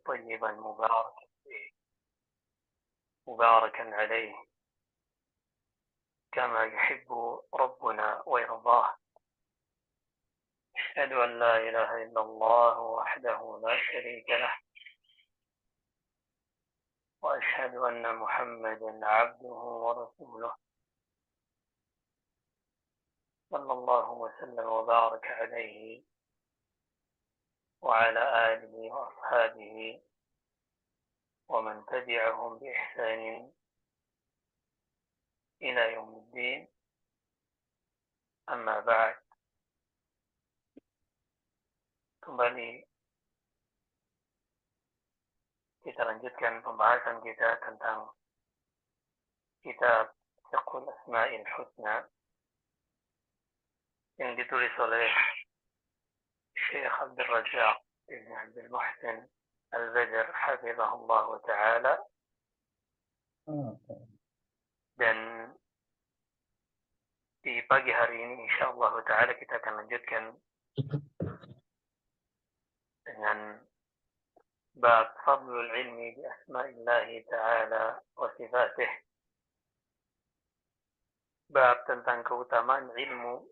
طيبا مباركا عليه كما يحب ربنا ويرضاه. أشهد أن لا إله إلا الله وحده لا شريك له، وأشهد أن محمدا عبده ورسوله، صلى الله وسلم وبارك عليه وعلى آله وأصحابه ومن تبعهم بإحسان إلى يوم الدين. Amma ba'd. Kembali kita lanjutkan pembahasan kita tentang kitab Fiqhul Asma'il Husna yang ditulis oleh Syekh Abdul Razzaq Ibn Abdul Muhsin Al-Badr hafizahullah ta'ala. Dan di pagi hari ini insyaallah ta'ala kita akan lanjutkan dengan bab fadlul ilmi bi asma'illahi ta'ala wa sifatih. Bab tentang keutamaan ilmu,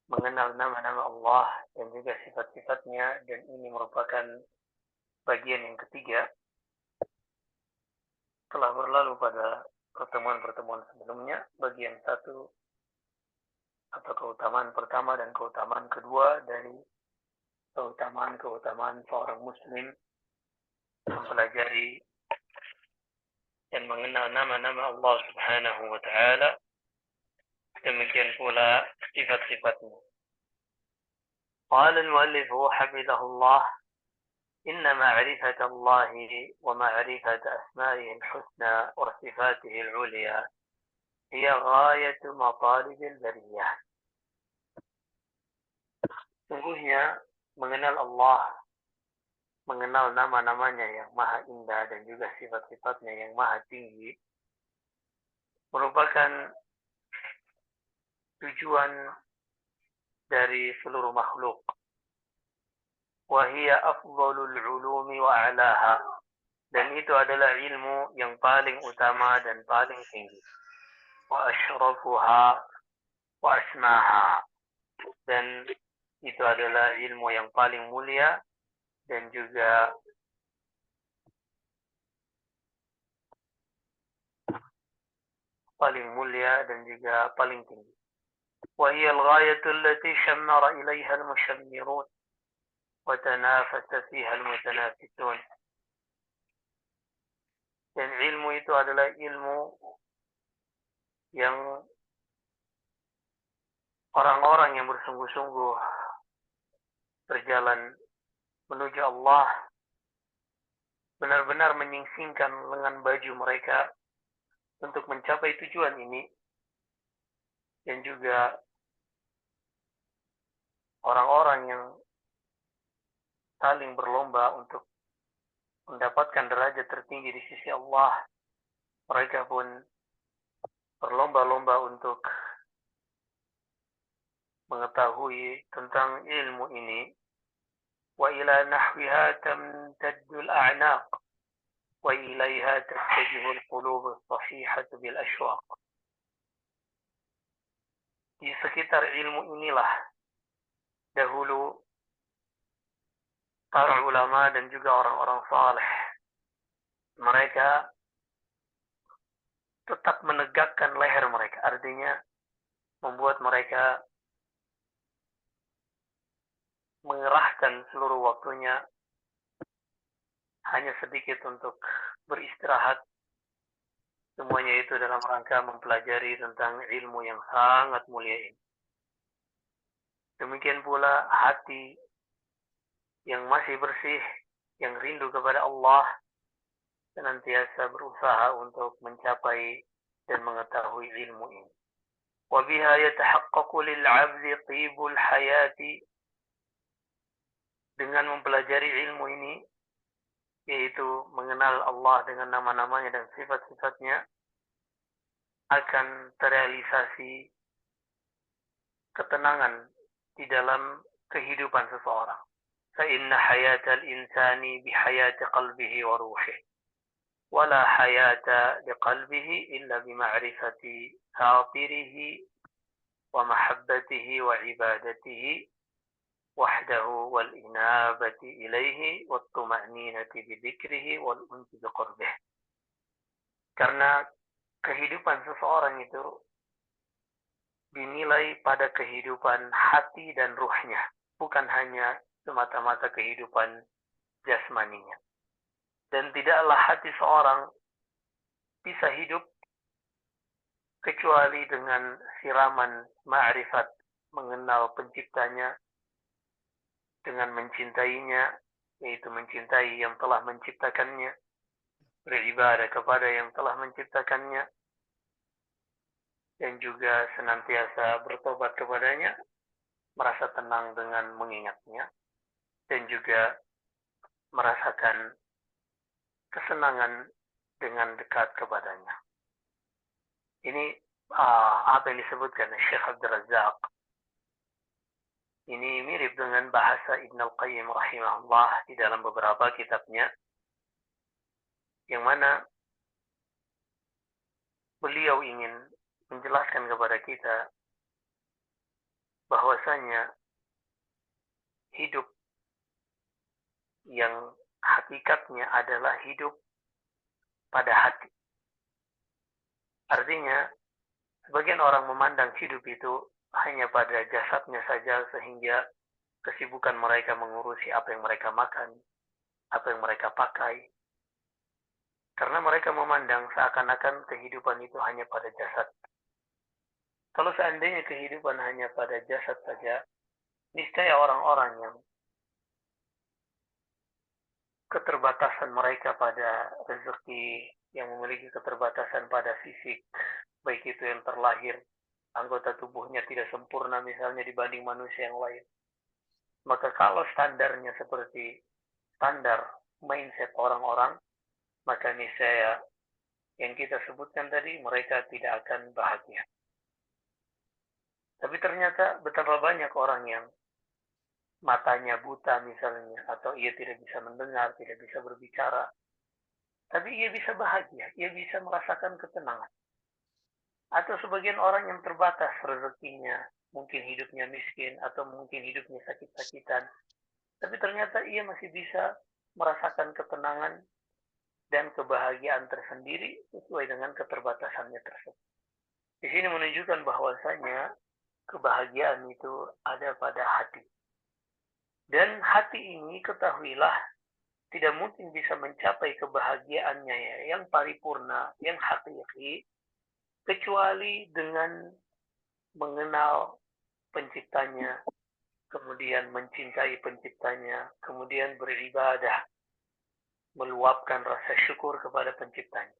mengenal nama-nama Allah dan juga sifat-sifatnya, dan ini merupakan bagian yang ketiga. Telah berlalu pada pertemuan-pertemuan sebelumnya bagian satu atau keutamaan pertama dan keutamaan kedua dari keutamaan seorang muslim mempelajari dan mengenal nama-nama Allah Subhanahu wa ta'ala, demikian pula sifat-sifatnya. Qala al-muallif hafizahullah: inna ma'rifata Allah wa ma'rifata asma'ihi al-husna wa sifatihi al-'ulya hiya ghayatu matalib al-bariyah. Sungguhnya mengenal Allah, mengenal nama-namanya yang maha indah dan juga sifat-sifatnya yang maha tinggi merupakan tujuan dari seluruh makhluk. Wahia afdalul ulumi wa a'laha, dan itu adalah ilmu yang paling utama dan paling tinggi. Wa asyrafuha wa asmaha, dan itu adalah ilmu yang paling mulia dan juga paling tinggi. Wa hiya al-ghayatu allati shammara ilaiha al-mushammirun wa tanafasa fiha al-mutanafisun. Dan ilmu itu adalah ilmu yang orang-orang yang bersungguh-sungguh berjalan menuju Allah benar-benar menyingsingkan lengan baju mereka untuk mencapai tujuan ini, dan juga orang-orang yang saling berlomba untuk mendapatkan derajat tertinggi di sisi Allah, mereka pun berlomba-lomba untuk mengetahui tentang ilmu ini. Wa ila nahwiha tamtaddu al-a'naq wa ilaiha tattajihu al-qulub as-sahihatu bil ashwaq. Di sekitar ilmu inilah dahulu para ulama dan juga orang-orang saleh mereka tetap menegakkan leher mereka, artinya membuat mereka mengerahkan seluruh waktunya hanya sedikit untuk beristirahat. Semuanya itu dalam rangka mempelajari tentang ilmu yang sangat mulia ini. Demikian pula hati yang masih bersih, yang rindu kepada Allah, senantiasa berusaha untuk mencapai dan mengetahui ilmu ini. Wa biha yatahaqqaqu lil 'abdi tibul hayati. Dengan mempelajari ilmu ini, yaitu mengenal Allah dengan nama-namanya dan sifat-sifatnya, akan terrealisasi ketenangan di dalam kehidupan seseorang. فإن حياة الإنسان بحياة قلبه وروحه ولا حياة لقلبه إلا بمعرفة فاطره ومحبته وعبادته وحده والإنابة إليه والطمأنينة بذكره والأنس بقربه. Karena kehidupan seseorang itu dinilai pada kehidupan hati dan ruhnya, bukan hanya semata-mata kehidupan jasmaninya. Dan tidaklah hati seorang bisa hidup kecuali dengan siraman ma'rifat, mengenal penciptanya, dengan mencintainya, yaitu mencintai yang telah menciptakannya, beribadah kepada yang telah menciptakannya, dan juga senantiasa bertobat kepadanya, merasa tenang dengan mengingatnya, dan juga merasakan kesenangan dengan dekat kepadanya. Ini apa yang disebutkan Syekh Abdul Razak. Ini mirip dengan bahasa Ibn Al-Qayyim rahimahullah di dalam beberapa kitabnya, yang mana beliau ingin menjelaskan kepada kita bahwasanya hidup yang hakikatnya adalah hidup pada hati. Artinya, sebagian orang memandang hidup itu hanya pada jasadnya saja, sehingga kesibukan mereka mengurusi apa yang mereka makan, apa yang mereka pakai. Karena mereka memandang seakan-akan kehidupan itu hanya pada jasad. Kalau seandainya kehidupan hanya pada jasad saja, niscaya orang-orang yang keterbatasan mereka pada rezeki, yang memiliki keterbatasan pada fisik, baik itu yang terlahir, anggota tubuhnya tidak sempurna misalnya dibanding manusia yang lain. Maka kalau standarnya seperti standar mindset orang-orang, maka niscaya yang kita sebutkan tadi, mereka tidak akan bahagia. Tapi ternyata betapa banyak orang yang matanya buta misalnya, atau ia tidak bisa mendengar, tidak bisa berbicara, tapi ia bisa bahagia, ia bisa merasakan ketenangan. Atau sebagian orang yang terbatas rezekinya, mungkin hidupnya miskin, atau mungkin hidupnya sakit-sakitan, tapi ternyata ia masih bisa merasakan ketenangan dan kebahagiaan tersendiri sesuai dengan keterbatasannya tersebut. Di sini menunjukkan bahwasanya kebahagiaan itu ada pada hati. Dan hati ini, ketahuilah, tidak mungkin bisa mencapai kebahagiaannya yang paripurna, yang hakiki, kecuali dengan mengenal penciptanya, kemudian mencintai penciptanya, kemudian beribadah, meluapkan rasa syukur kepada penciptanya.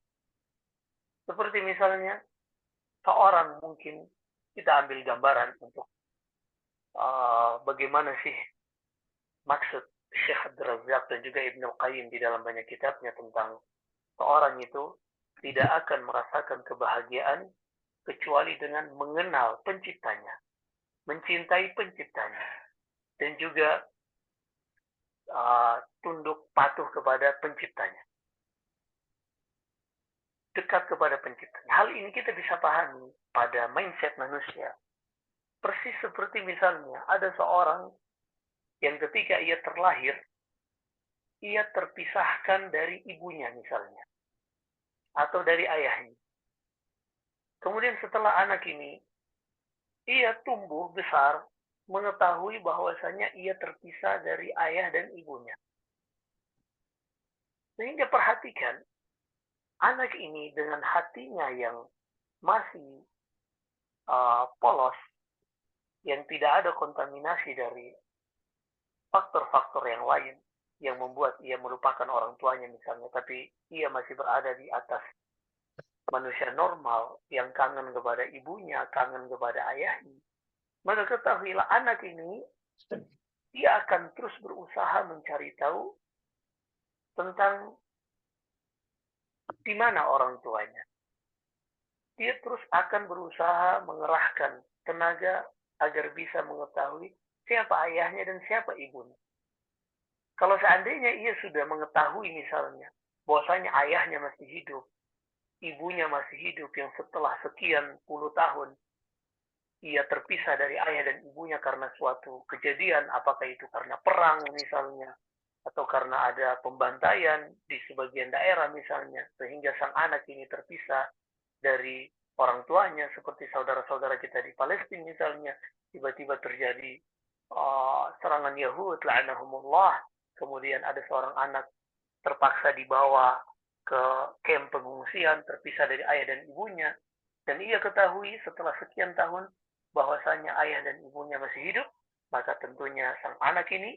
Seperti misalnya, seorang mungkin kita ambil gambaran untuk bagaimana sih maksud Syekh Abdul Razak dan juga Ibn Al-Qayyim di dalam banyak kitabnya tentang seorang itu tidak akan merasakan kebahagiaan kecuali dengan mengenal penciptanya, mencintai penciptanya, dan juga tunduk patuh kepada penciptanya, dekat kepada penciptanya. Hal ini kita bisa pahami pada mindset manusia. Persis seperti misalnya ada seorang yang ketika ia terlahir, ia terpisahkan dari ibunya misalnya, atau dari ayahnya. Kemudian setelah anak ini, ia tumbuh besar, mengetahui bahwasanya ia terpisah dari ayah dan ibunya. Sehingga perhatikan, anak ini dengan hatinya yang masih polos, yang tidak ada kontaminasi dari faktor-faktor yang lain yang membuat ia melupakan orang tuanya misalnya, tapi ia masih berada di atas manusia normal yang kangen kepada ibunya, kangen kepada ayahnya. Maka ketahuilah anak ini, dia akan terus berusaha mencari tahu tentang di mana orang tuanya. Dia terus akan berusaha mengerahkan tenaga agar bisa mengetahui siapa ayahnya dan siapa ibunya. Kalau seandainya ia sudah mengetahui misalnya bahwasanya ayahnya masih hidup, ibunya masih hidup yang setelah sekian puluh tahun ia terpisah dari ayah dan ibunya karena suatu kejadian, apakah itu karena perang misalnya, atau karena ada pembantaian di sebagian daerah misalnya, sehingga sang anak ini terpisah dari orang tuanya, seperti saudara-saudara kita di Palestina misalnya, tiba-tiba terjadi serangan Yahud, la'anahumullah, kemudian ada seorang anak terpaksa dibawa ke kamp pengungsian, terpisah dari ayah dan ibunya, dan ia ketahui setelah sekian tahun bahwasanya ayah dan ibunya masih hidup, maka tentunya sang anak ini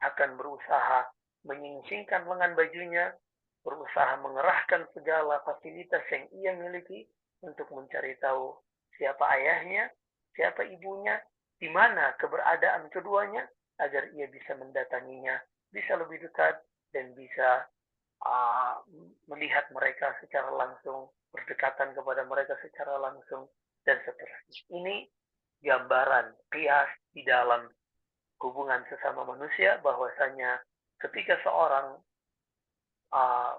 akan berusaha menyingsingkan lengan bajunya, berusaha mengerahkan segala fasilitas yang ia miliki untuk mencari tahu siapa ayahnya, siapa ibunya, di mana keberadaan keduanya, agar ia bisa mendatanginya, bisa lebih dekat, dan bisa melihat mereka secara langsung, berdekatan kepada mereka secara langsung, dan seterusnya. Ini gambaran kias di dalam hubungan sesama manusia, bahwasanya ketika seorang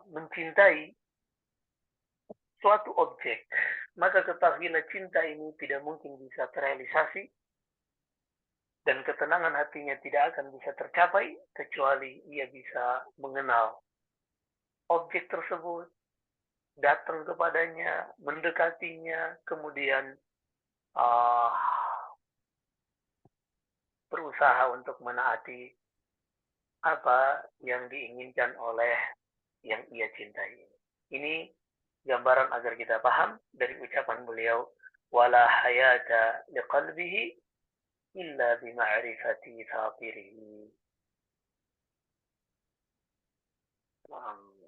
mencintai suatu objek, maka ketahuilah cinta ini tidak mungkin bisa terrealisasi dan ketenangan hatinya tidak akan bisa tercapai kecuali ia bisa mengenal objek tersebut, datang kepadanya, mendekatinya, kemudian uh, berusaha untuk menaati apa yang diinginkan oleh yang ia cintai. Ini gambaran agar kita paham dari ucapan beliau, wala hayata liqalbihi illa bima'rifati fatirihi.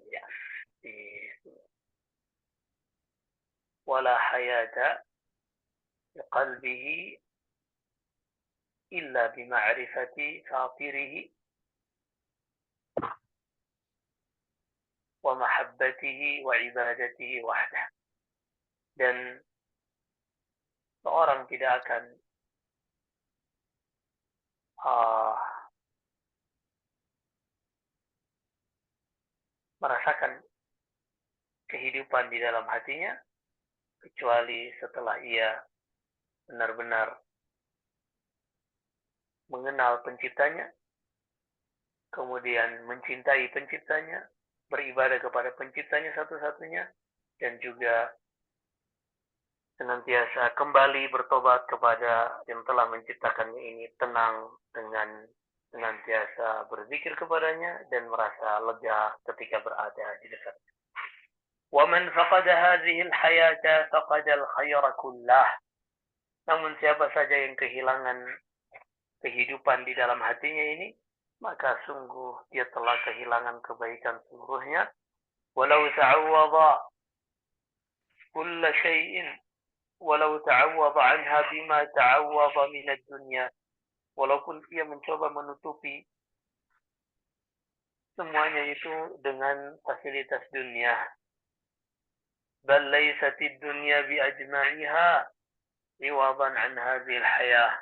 Ya, wala hayata liqalbihi illa bima'rifati fatirihi wa mahabbatihi wa ibadatihi wahdah. Dan seorang tidak akan merasakan kehidupan di dalam hatinya kecuali setelah ia benar-benar mengenal penciptanya, kemudian mencintai penciptanya, beribadah kepada penciptanya satu-satunya, dan juga senantiasa kembali bertobat kepada yang telah menciptakannya ini, tenang dengan senantiasa berzikir kepadanya dan merasa lega ketika berada di dekatnya. وَمَنْ فَقَدَ هَذِهِ الْحَيَاةَ فَقَدَ الْخَيْرَ كُلَّهُ. Namun siapa saja yang kehilangan kehidupan di dalam hatinya ini, maka sungguh dia telah kehilangan kebaikan seluruhnya. Walau ta'awwadha kulla syai'in, walau ta'awwadha anha bima ta'awwadha min ad-dunya. Walaupun ia mencoba menutupi semuanya itu dengan fasilitas dunia. Bal laysatid dunya bi ajma'iha iwadan an hadhil hayah.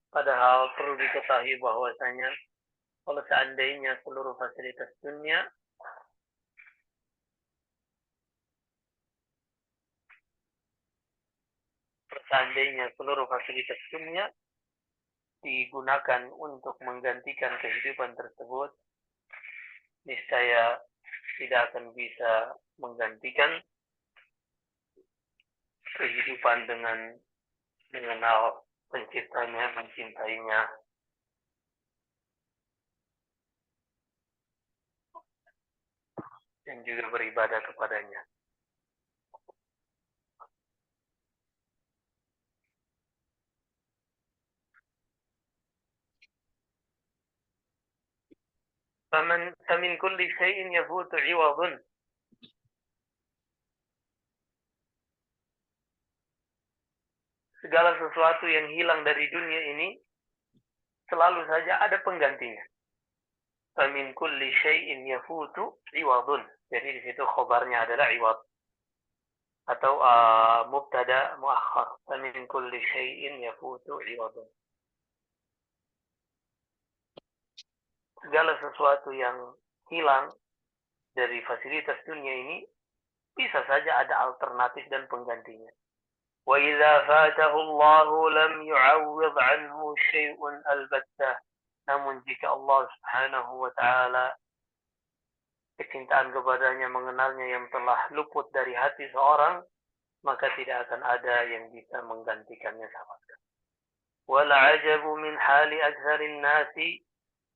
Padahal perlu diketahui bahwasanya kalau seandainya seluruh fasilitas dunia digunakan untuk menggantikan kehidupan tersebut, niscaya tidak akan bisa menggantikan kehidupan dengan mengenal penciptanya, mencintainya, dan juga beribadah kepadanya. فمن كل شيء يفوت عوض. Segala sesuatu yang hilang dari dunia ini selalu saja ada penggantinya. Famin kulli syai'in yafutu iwadun. Jadi di situ khobarnya adalah iwad atau mubtada muakhar. Famin kulli syai'in yafutu iwadun. segala sesuatu yang hilang dari fasilitas dunia ini bisa saja ada alternatif dan penggantinya. Wa idza fatahu Allah lam yu'awwid anhu syai'un albattah. Namun jika Allah Subhanahu wa taala kecintaan kepadanya mengenalnya yang telah luput dari hati seorang, maka tidak akan ada yang bisa menggantikannya sama sekali. Wal ajabu min hali aktsarin nasi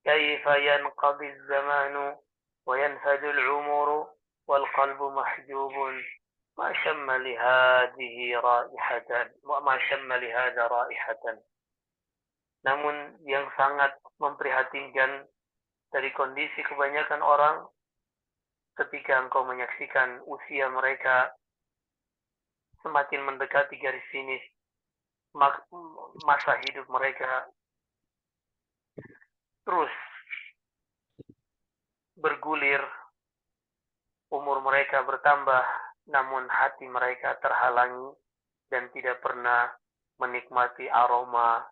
kaifa yanqadi az-zamanu wa yanfadu al-umuru wal qalbu mahjubun ma shamma li hadhihi raihatan ma shamma li hadha raihatan. Namun yang sangat memprihatinkan dari kondisi kebanyakan orang ketika engkau menyaksikan usia mereka semakin mendekati garis finish, masa hidup mereka terus bergulir, umur mereka bertambah, namun hati mereka terhalangi dan tidak pernah menikmati aroma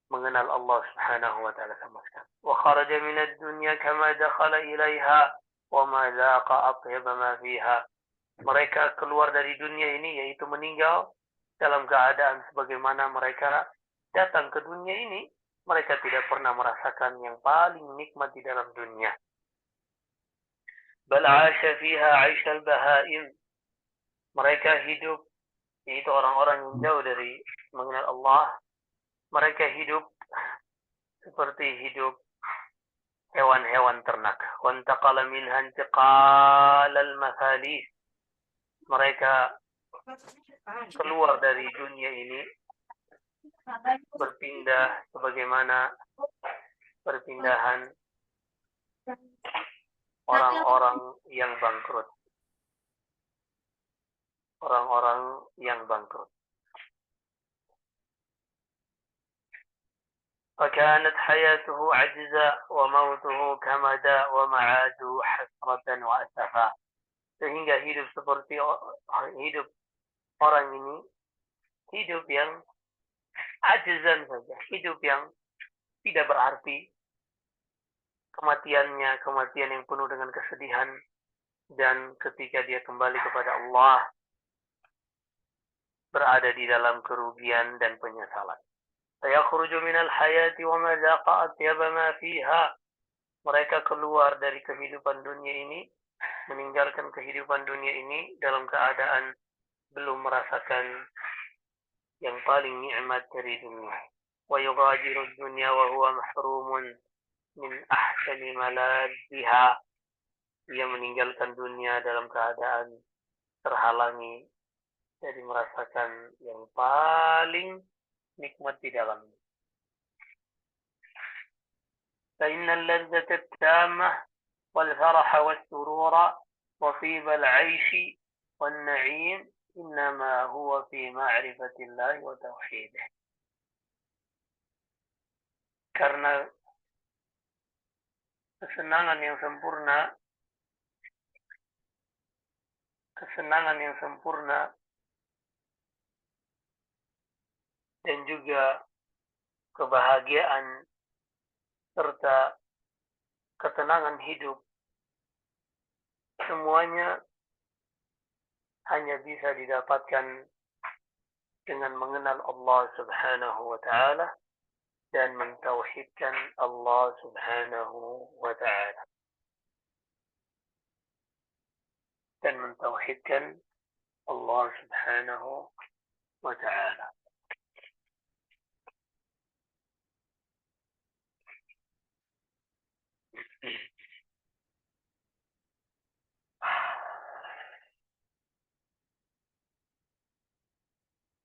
mengenal Allah Subhanahu wa taala sama sekali. Wa kharaja min ad-dunya kama dakhala ilaiha wa ma dhaqa atyaba ma fiha. Mereka keluar dari dunia ini yaitu meninggal dalam keadaan sebagaimana mereka datang ke dunia ini, mereka tidak pernah merasakan yang paling nikmat di dalam dunia. Bal 'asha fiha 'aisha al-bahaim. Mereka hidup, yaitu orang-orang yang jauh dari mengenal Allah, mereka hidup seperti hidup hewan-hewan ternak. Wa intaqala minha intiqal al-mathalis. Mereka keluar dari dunia ini berpindah sebagaimana perpindahan orang-orang yang bangkrut. Orang-orang yang bangkrut. فكانت حياته عجزا وموته كمدا ومعاده حسرة وأسفا. Sehingga hidup seperti hidup orang ini, hidup yang ajizan saja, hidup yang tidak berarti. Kematiannya, kematian yang penuh dengan kesedihan, dan ketika dia kembali kepada Allah, berada di dalam kerugian dan penyesalan. Fayakhruju minal hayati wa ma zaqa atyaba ma fiha. Mereka keluar dari kehidupan dunia ini, meninggalkan kehidupan dunia ini dalam keadaan belum merasakan yang paling nikmat dari dunia. Wa yughadiru dunya wa huwa mahrumun min ahsani maladhiha. Ia meninggalkan dunia dalam keadaan terhalangi dari merasakan yang paling nikmat di dalamnya. فإن اللذة التامة والفرح والسرور وطيب العيش والنعيم إنما هو في معرفة الله وتوحيده. Karena kesenangan yang sempurna dan juga kebahagiaan serta ketenangan hidup, semuanya hanya bisa didapatkan dengan mengenal Allah Subhanahu wa taala dan mentauhidkan Allah Subhanahu wa taala. Dan mentauhidkan Allah Subhanahu wa taala.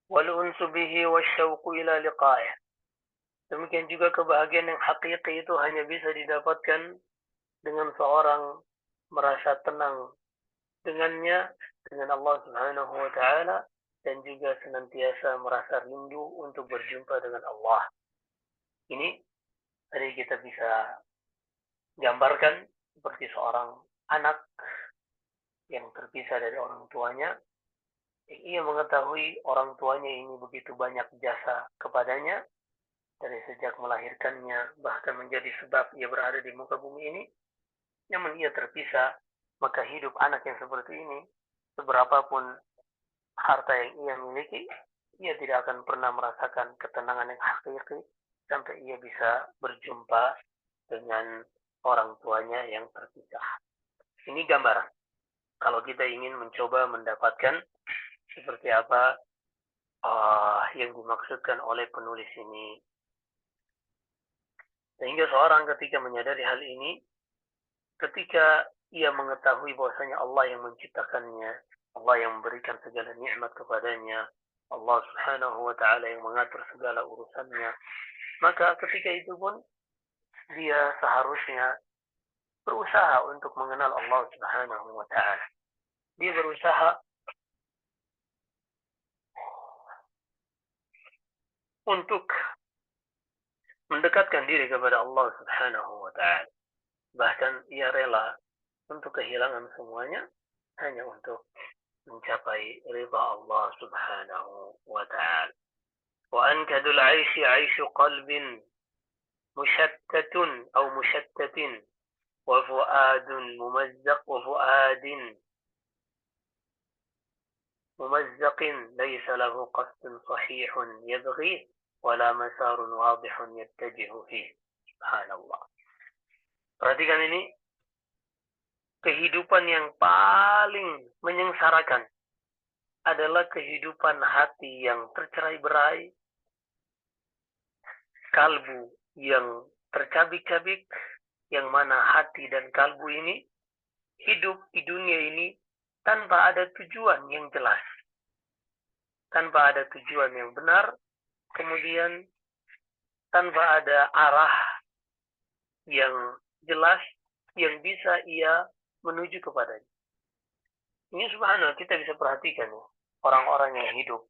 Wal-unsu bihi wasyauqu ila liqa'ih. Demikian juga kebahagiaan yang hakiki itu hanya bisa didapatkan dengan seorang merasa tenang dengannya, dengan Allah Subhanahu wa taala, dan juga senantiasa merasa rindu untuk berjumpa dengan Allah. Ini tadi kita bisa gambarkan seperti seorang anak yang terpisah dari orang tuanya. Ia mengetahui orang tuanya ini begitu banyak jasa kepadanya, dari sejak melahirkannya, bahkan menjadi sebab ia berada di muka bumi ini, namun ia terpisah, maka hidup anak yang seperti ini, seberapapun harta yang ia miliki, ia tidak akan pernah merasakan ketenangan yang hakiki sampai ia bisa berjumpa dengan orang tuanya yang terpisah. Ini gambaran. Kalau kita ingin mencoba mendapatkan seperti apa yang dimaksudkan oleh penulis ini. Sehingga seorang ketika menyadari hal ini, ketika ia mengetahui bahwasanya Allah yang menciptakannya, Allah yang memberikan segala nikmat kepadanya, Allah Subhanahu wa taala yang mengatur segala urusannya, maka ketika itu pun dia seharusnya berusaha untuk mengenal Allah Subhanahu wa taala. Dia berusaha untuk mendekatkan diri kepada Allah Subhanahu wa taala. Bahkan ia rela untuk kehilangan semuanya hanya untuk mencapai ridha Allah Subhanahu wa ta'ala. Wa ankadul 'aishi 'aishu qalbin mushattatun aw mushattatin wa fu'adun mumazzaq wa fu'adin mumazzaqin laysa lahu qasdun sahihun yabghi wala masarun wadihun yattajihu fihi. Subhanallah. Perhatikan ini, kehidupan yang paling menyengsarakan adalah kehidupan hati yang tercerai-berai, kalbu yang tercabik-cabik, yang mana hati dan kalbu ini hidup di dunia ini tanpa ada tujuan yang jelas, tanpa ada tujuan yang benar, kemudian tanpa ada arah yang jelas yang bisa ia menuju kepadanya. Ini subhanallah, kita bisa perhatikan orang-orang yang hidup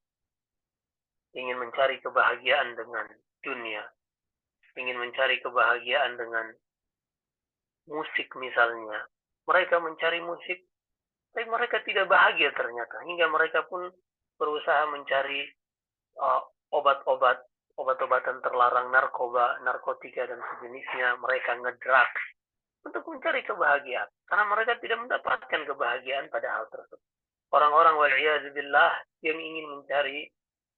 ingin mencari kebahagiaan dengan dunia, ingin mencari kebahagiaan dengan musik misalnya. Mereka mencari musik, tapi mereka tidak bahagia ternyata. Hingga mereka pun berusaha mencari obat-obatan terlarang, narkoba, narkotika dan sejenisnya. Mereka ngedrugs untuk mencari kebahagiaan. Karena mereka tidak mendapatkan kebahagiaan pada hal tersebut. Orang-orang wal'iyadzubillah yang ingin mencari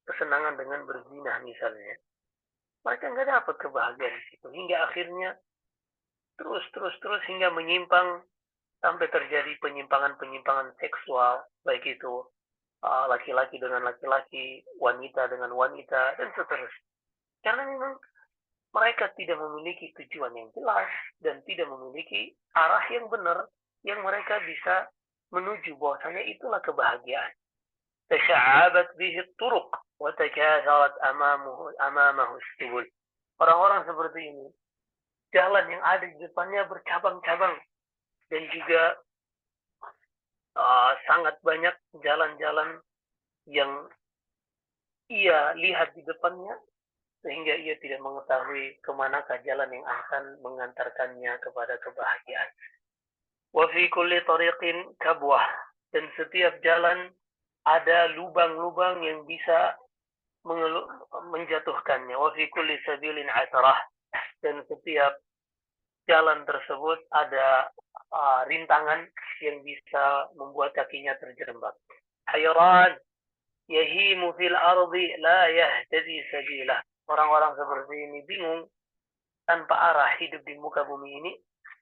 kesenangan dengan berzina misalnya, mereka nggak dapat kebahagiaan di situ. Hingga akhirnya terus hingga menyimpang sampai terjadi penyimpangan seksual, baik itu laki-laki dengan laki-laki, wanita dengan wanita, dan seterusnya. Karena memang mereka tidak memiliki tujuan yang jelas dan tidak memiliki arah yang benar yang mereka bisa menuju bahwasanya itulah kebahagiaan. Tasha'abat bihi turuq wa takatharat amamahu subul. Orang-orang seperti ini, jalan yang ada di depannya bercabang-cabang dan juga sangat banyak jalan-jalan yang ia lihat di depannya, sehingga ia tidak mengetahui kemanakah jalan yang akan mengantarkannya kepada kebahagiaan. Wa fi kulli tariqin kabwah, dan setiap jalan ada lubang-lubang yang bisa menjatuhkannya. Wa fi kulli sabilin asrah, dan setiap jalan tersebut ada rintangan yang bisa membuat kakinya terjerembab. Hayran yahimu fil ardi la yahtadi sabilah. Orang-orang seperti ini bingung tanpa arah hidup di muka bumi ini.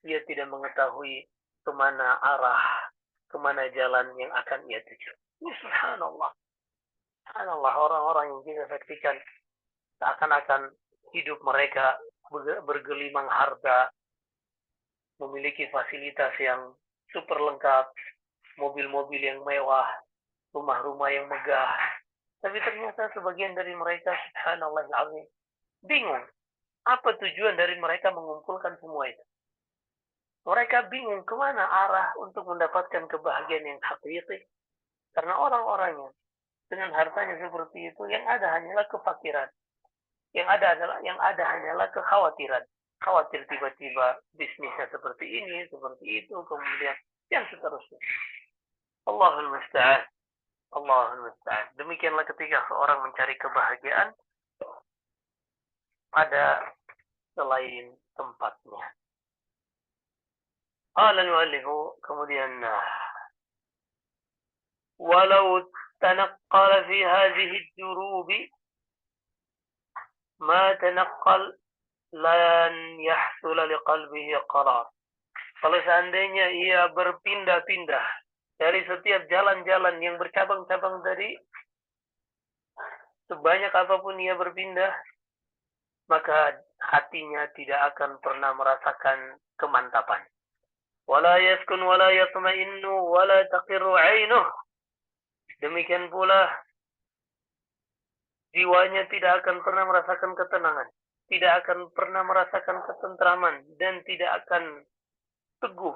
Dia tidak mengetahui kemana arah, kemana jalan yang akan ia tuju. Ini subhanallah. Subhanallah, orang-orang yang kita saksikan seakan-akan hidup mereka bergelimang harta, memiliki fasilitas yang super lengkap, mobil-mobil yang mewah, rumah-rumah yang megah. Tapi ternyata sebagian dari mereka, subhanallah al-azim, bingung. Apa tujuan dari mereka mengumpulkan semua itu? Mereka bingung kemana arah untuk mendapatkan kebahagiaan yang hakiki. Karena orang-orangnya dengan hartanya seperti itu, yang ada hanyalah kefakiran. Yang ada hanyalah kekhawatiran. Khawatir tiba-tiba bisnisnya seperti ini, seperti itu, kemudian yang seterusnya. Allahul musta'an. Allahul musta'an. Demikianlah ketika seorang mencari kebahagiaan, pada selain tempatnya. Qala al-mu'allifu, kemudian walau tanaqqala fi hadhihi ad-durubi ma tanaqqal lan yahsul liqalbihi qarar. Kalau seandainya ia berpindah-pindah dari setiap jalan-jalan yang bercabang-cabang tadi, sebanyak apapun ia berpindah, maka hatinya tidak akan pernah merasakan kemantapan. Wala yaskun wala yatma'innu wala taqirru 'ainuh. Demikian pula jiwanya tidak akan pernah merasakan ketenangan, tidak akan pernah merasakan ketentraman, dan tidak akan teguh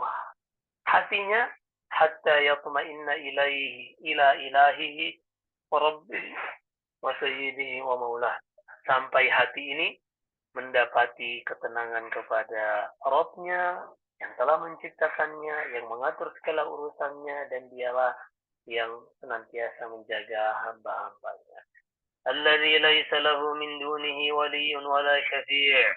hatinya hatta yatma'inna ilaihi ila ilahihi wa rabbihi wa sayyidihi wa maulah. Sampai hati ini mendapati ketenangan kepada Rabb-Nya yang telah menciptakannya, yang mengatur segala urusannya, dan dialah yang senantiasa menjaga hamba-hambanya. Alladzi laisa lahu min dunihi waliyyun wala syafi'.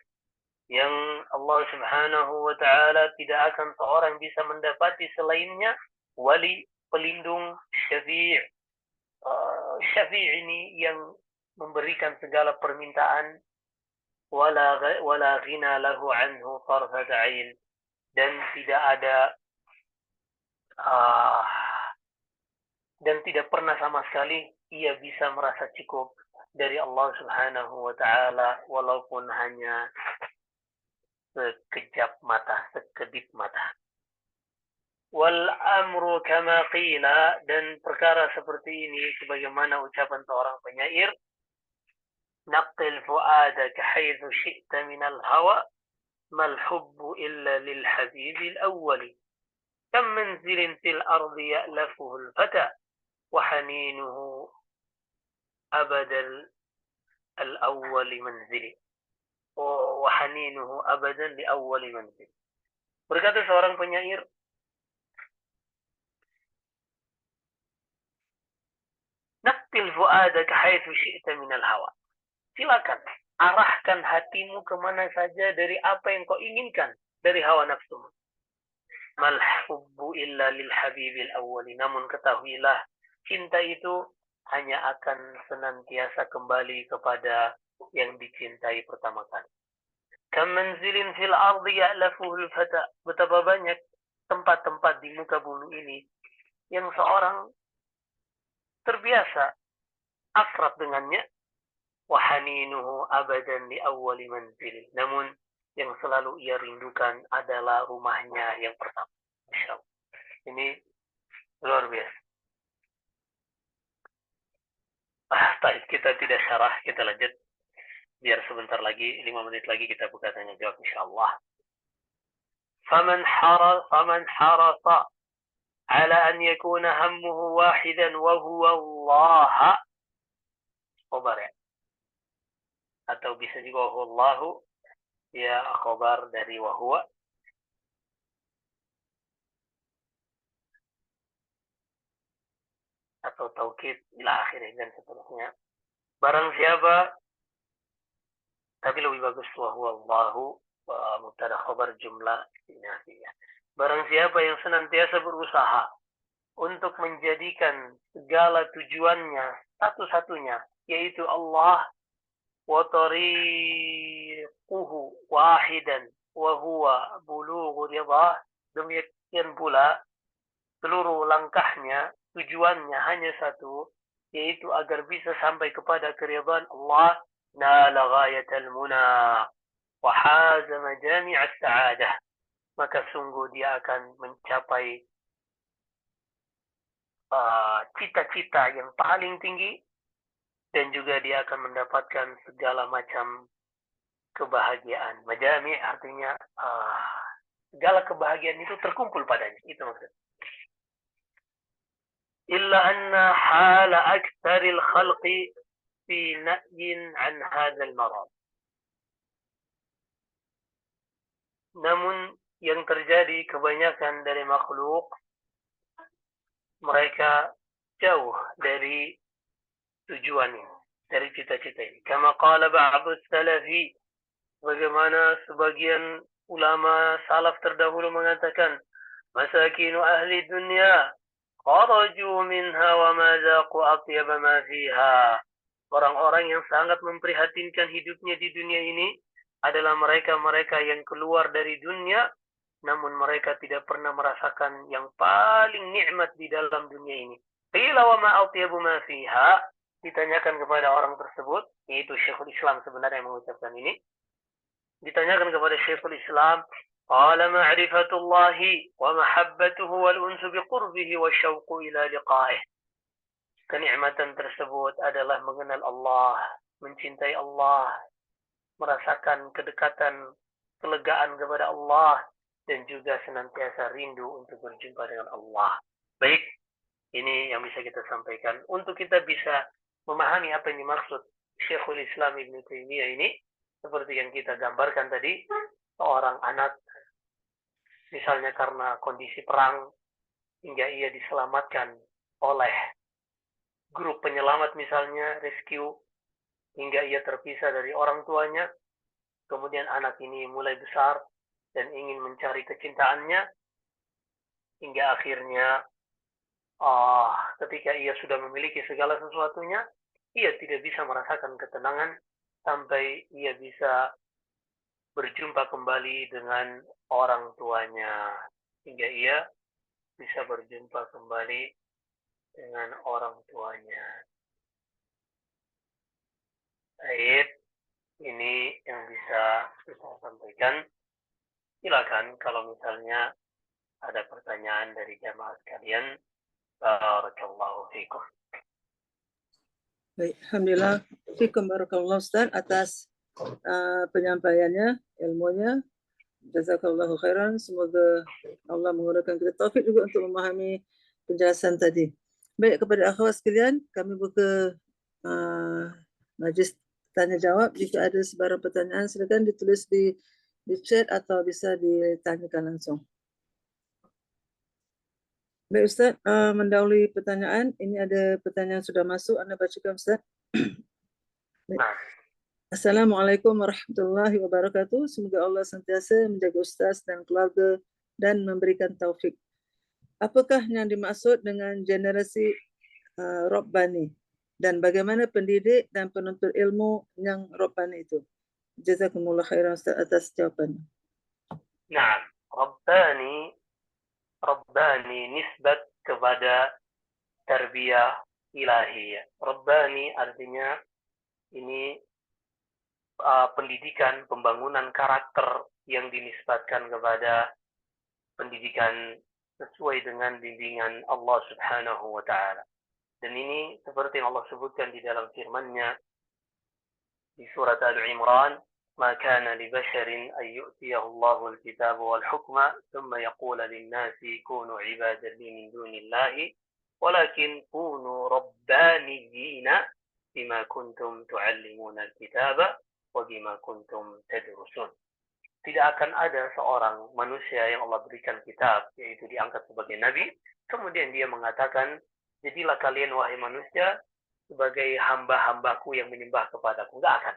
Yang Allah Subhanahu wa taala tidak akan seorang bisa mendapati selainnya wali, pelindung, syafi'. Syafi' ini yang memberikan segala permintaan, wala ghina lahu anhu tarfat 'ain, dan tidak ada dan tidak pernah sama sekali ia bisa merasa cukup dari Allah Subhanahu wa taala walaupun hanya sekejap mata, sekedip mata. Wal amru kama qila, dan perkara seperti ini sebagaimana ucapan seorang penyair, naqil fuadaka haitsu syi'ta min al-hawa mal hubbu illa lil habibil awwali kam manzilin fil ardi ya'lafuhu al-fata wa haninuhu abadal al-awwali manzili wa haninuhu abadan li awwali manzil. Berkata seorang penyair, naqil fuadaka haitsu syi'ta min al-hawa. Silakan arahkan hatimu kemana saja dari apa yang kau inginkan dari hawa nafsumu. Mal hubbu illa lil habibil awwali. Namun ketahuilah, cinta itu hanya akan senantiasa kembali kepada yang dicintai pertama kali. Kam manzilin fil ardi ya'lafuhu al-fata. Betapa banyak tempat-tempat di muka bumi ini yang seorang terbiasa akrab dengannya. Wa haninuhu abadan li awwali manzil. Namun yang selalu ia rindukan adalah rumahnya yang pertama. Masyaallah. Ini luar biasa. Baik, kita tidak syarah, kita lanjut. Biar sebentar lagi, 5 menit lagi kita buka tanya jawab insyaallah. Faman harasa ala an yakuna hammuhu wahidan wa huwa Allah. Khabar ya. Atau bisa juga wa huwa Allahu, ya khabar dari wa huwa. Atau taukid ila akhirnya dan seterusnya. Barang siapa, tapi lebih bagus wa huwa Allahu mubtada khabar jumlah nafiyah. Barang siapa yang senantiasa berusaha untuk menjadikan segala tujuannya satu-satunya, yaitu Allah, wa tariquhu wahidan wa huwa bulughu ridha. Demikian pula seluruh langkahnya, tujuannya hanya satu, yaitu agar bisa sampai kepada keridhaan Allah. Nala ghayatal muna wa haza majami'as sa'adah. Maka sungguh dia akan mencapai cita-cita yang paling tinggi, dan juga dia akan mendapatkan segala macam kebahagiaan. Majami' artinya segala kebahagiaan itu terkumpul padanya. Itu maksudnya. Illa anna hala aktsaril khalqi fi na'yin an hadzal marad. Namun yang terjadi, kebanyakan dari makhluk mereka jauh dari tujuan ini, dari cita-cita ini. Kama qala ba'du salafi, Bagaimana sebagian ulama salaf terdahulu mengatakan, masakinu ahli dunya kharaju minha wa ma zaqu atyaba ma fiha. Orang-orang yang sangat memprihatinkan hidupnya di dunia ini adalah mereka-mereka yang keluar dari dunia, namun mereka tidak pernah merasakan yang paling nikmat di dalam dunia ini. Qila wa ma atyabu ma fiha, ditanyakan kepada orang tersebut, yaitu Syekhul Islam sebenarnya yang mengucapkan ini, ditanyakan kepada Syekhul Islam, qala ma'rifatullahi wa mahabbatuhu wal unsu biqurbihi wa syauqu ila liqa'ih. Kenikmatan tersebut adalah mengenal Allah, mencintai Allah, merasakan kedekatan, kelegaan kepada Allah, dan juga senantiasa rindu untuk berjumpa dengan Allah. Baik, ini yang bisa kita sampaikan. Untuk kita bisa memahami apa yang dimaksud Syekhul Islam Ibn Taimiyah ini, seperti yang kita gambarkan tadi, seorang anak, misalnya karena kondisi perang, hingga ia diselamatkan oleh grup penyelamat misalnya, rescue, hingga ia terpisah dari orang tuanya, kemudian anak ini mulai besar dan ingin mencari kecintaannya, hingga akhirnya ketika ia sudah memiliki segala sesuatunya, ia tidak bisa merasakan ketenangan sampai ia bisa berjumpa kembali dengan orang tuanya, hingga ia bisa berjumpa kembali dengan orang tuanya. Baik, ini yang bisa kita sampaikan. Silakan kalau misalnya ada pertanyaan dari jamaah sekalian. Barakallahu fikum. Baik, alhamdulillah. Fikum barakallahu Ustaz atas penyampaiannya, ilmunya. Jazakallahu khairan. Semoga Allah menggunakan kita taufik juga untuk memahami penjelasan tadi. Baik, kepada akhwat sekalian, kami buka majlis tanya jawab. Jika ada sebarang pertanyaan, silakan ditulis di chat atau bisa ditanyakan langsung. Baik Ustaz, mendahului pertanyaan, ini ada pertanyaan sudah masuk, Anda bacakan Ustaz. Assalamualaikum warahmatullahi wabarakatuh. Semoga Allah sentiasa menjaga Ustaz dan keluarga dan memberikan taufik. Apakah yang dimaksud dengan generasi Rabbani? Dan bagaimana pendidik dan penuntut ilmu yang Rabbani itu? Jazakumullah khairan Ustaz atas jawabannya. Nah, Rabbani nisbat kepada tarbiyah ilahiyah. Rabbani artinya ini pendidikan, pembangunan karakter yang dinisbatkan kepada pendidikan sesuai dengan bimbingan Allah Subhanahu wa Ta'ala. Dan ini seperti yang Allah sebutkan di dalam firman-Nya di surat Al-Imran, ما كان لبشر أن يؤتيه الله الكتاب والحكم ثم يقول للناس كونوا عبادا لي من دون الله ولكن كونوا ربانيين بما كنتم تعلمون الكتاب وبما كنتم تدرسون. Tidak akan ada seorang manusia yang Allah berikan kitab, yaitu diangkat sebagai nabi, kemudian dia mengatakan, jadilah kalian wahai manusia sebagai hamba-hambaku yang menyembah kepadaku. Tidak akan.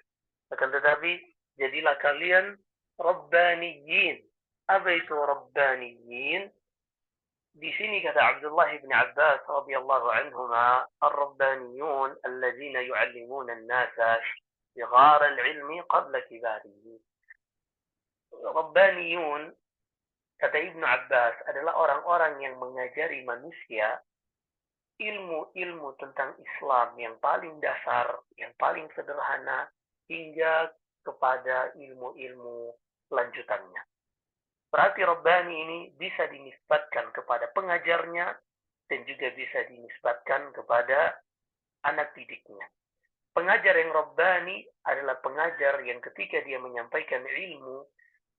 Akan tetapi jadilah kalian Rabbaniyin. Apa itu Rabbaniyin? Di sini kata Abdullah bin Abbas radhiyallahu anhuma, ar-Rabbaniyun alladzina yu'allimuna an-nasa sighar al-ilmi qabla kibarihi. Rabbaniyun, kata Ibnu Abbas, adalah orang-orang yang mengajari manusia ilmu-ilmu tentang Islam yang paling dasar, yang paling sederhana, hingga kepada ilmu-ilmu lanjutannya. Berarti Rabbani ini bisa dinisbatkan kepada pengajarnya dan juga bisa dinisbatkan kepada anak didiknya. Pengajar yang Rabbani adalah pengajar yang ketika dia menyampaikan ilmu,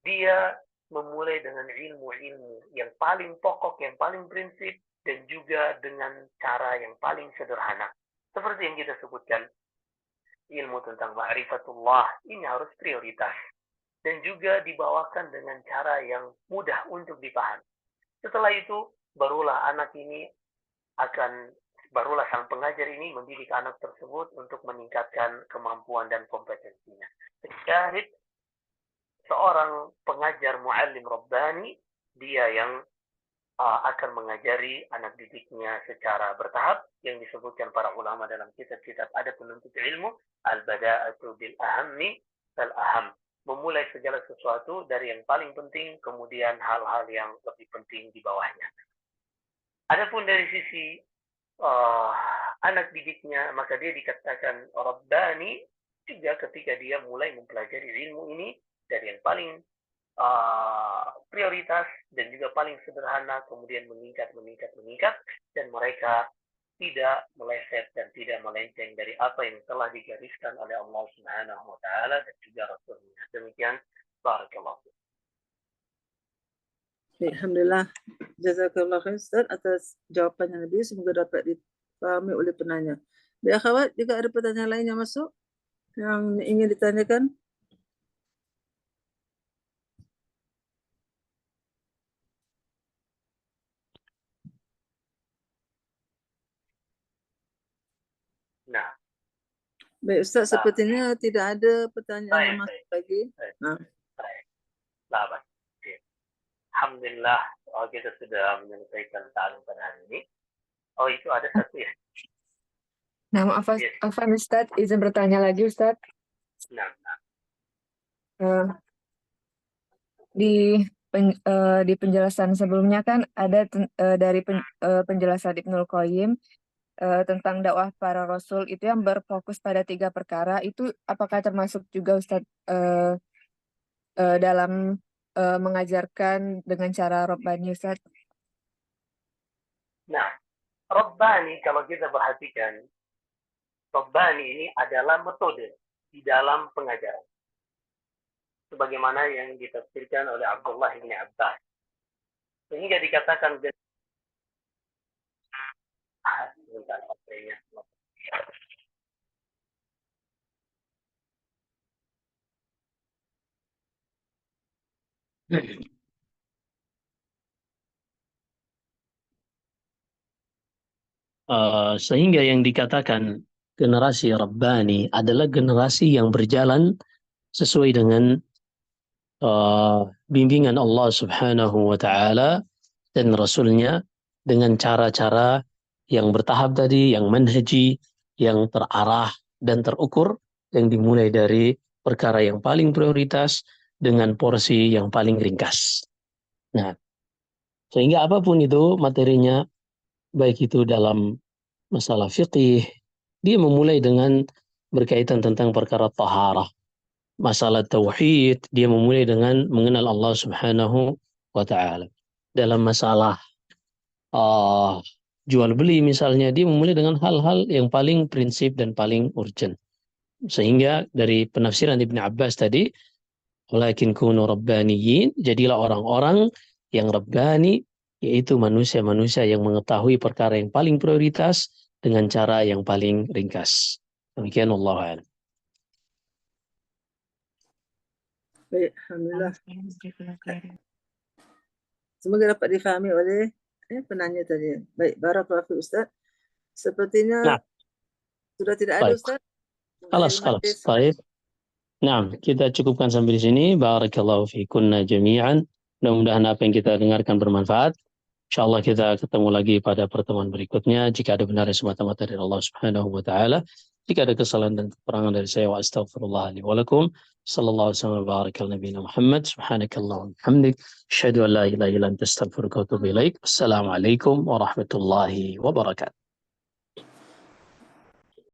dia memulai dengan ilmu-ilmu yang paling pokok, yang paling prinsip, dan juga dengan cara yang paling sederhana. Seperti yang kita sebutkan, ilmu tentang ma'rifatullah ini harus prioritas dan juga dibawakan dengan cara yang mudah untuk dipahami. Setelah itu barulah sang pengajar ini mendidik anak tersebut untuk meningkatkan kemampuan dan kompetensinya. Syahid, seorang pengajar muallim rabbani, dia yang akan mengajari anak didiknya secara bertahap yang disebutkan para ulama dalam kitab-kitab ada penuntut ilmu, al-bada'atu bil ahammi fal aham, memulai segala sesuatu dari yang paling penting kemudian hal-hal yang lebih penting di bawahnya. Adapun dari sisi anak didiknya, maka dia dikatakan rabbani juga ketika dia mulai mempelajari ilmu ini dari yang paling prioritas dan juga paling sederhana, kemudian meningkat, dan mereka tidak meleset dan tidak melenceng dari apa yang telah digariskan oleh Allah Subhanahu wa Ta'ala dan juga Rasulnya. Demikian, barakallahu. Alhamdulillah, jazakallah khair Ustaz atas jawapan yang lebih, semoga dapat dipahami oleh penanya. Baik akhwat, jika ada pertanyaan lain yang masuk yang ingin ditanyakan, Nah, baik Ustaz, sepertinya tidak ada pertanyaan yang masuk lagi. Baik. Alhamdulillah, kita sudah menyelesaikan ta'lim pada hari ini. Oh, itu ada satu ya. Nah, maaf Ustaz, izin bertanya lagi Ustaz. Nah. Di penjelasan sebelumnya kan ada dari penjelasan Ibnul Qayyim tentang dakwah para rasul itu yang berfokus pada 3 perkara, itu apakah termasuk juga Ustaz dalam mengajarkan dengan cara Rabbani Ustaz? Nah, Rabbani kalau kita perhatikan, Rabbani ini adalah metode di dalam pengajaran. Sebagaimana yang ditafsirkan oleh Abdullah bin Abbas. Sehingga dikatakan sehingga yang dikatakan generasi Rabbani adalah generasi yang berjalan sesuai dengan bimbingan Allah Subhanahu wa Ta'ala dan Rasulnya dengan cara-cara yang bertahap tadi, yang manhaji, yang terarah dan terukur, yang dimulai dari perkara yang paling prioritas dengan porsi yang paling ringkas. Nah, sehingga apapun itu materinya, baik itu dalam masalah fiqih, dia memulai dengan berkaitan tentang perkara taharah. Masalah tauhid, dia memulai dengan mengenal Allah Subhanahu wa Ta'ala. Dalam masalah jual beli misalnya, dia memulai dengan hal-hal yang paling prinsip dan paling urgent. Sehingga dari penafsiran Ibn Abbas tadi, walakin kunu rabbaniyin, jadilah orang-orang yang rabbani, yaitu manusia-manusia yang mengetahui perkara yang paling prioritas dengan cara yang paling ringkas. Demikian Allah. Baik, alhamdulillah. Semoga dapat difahami oleh penanya tadi. Baik, barakallahu fi Ustaz. Sepertinya sudah tidak ada Ustaz. Khalas. Baik. Nah, kita cukupkan sampai di sini. Barakallahu fikunna jami'an. Mudah-mudahan apa yang kita dengarkan bermanfaat. InsyaAllah kita ketemu lagi pada pertemuan berikutnya. Jika ada benar semata-mata dari Allah Subhanahu wa Ta'ala. Jika ada kesalahan dan kekurangan dari saya, wa astaghfirullah li wa lakum. Sallallahu alaihi wa barakal nabiyina Muhammad. Subhanakallahumma hamdik. Asyhadu an la ilaha illa anta astaghfiruka wa atubu ilaik. Wassalamualaikum warahmatullahi wabarakatuh.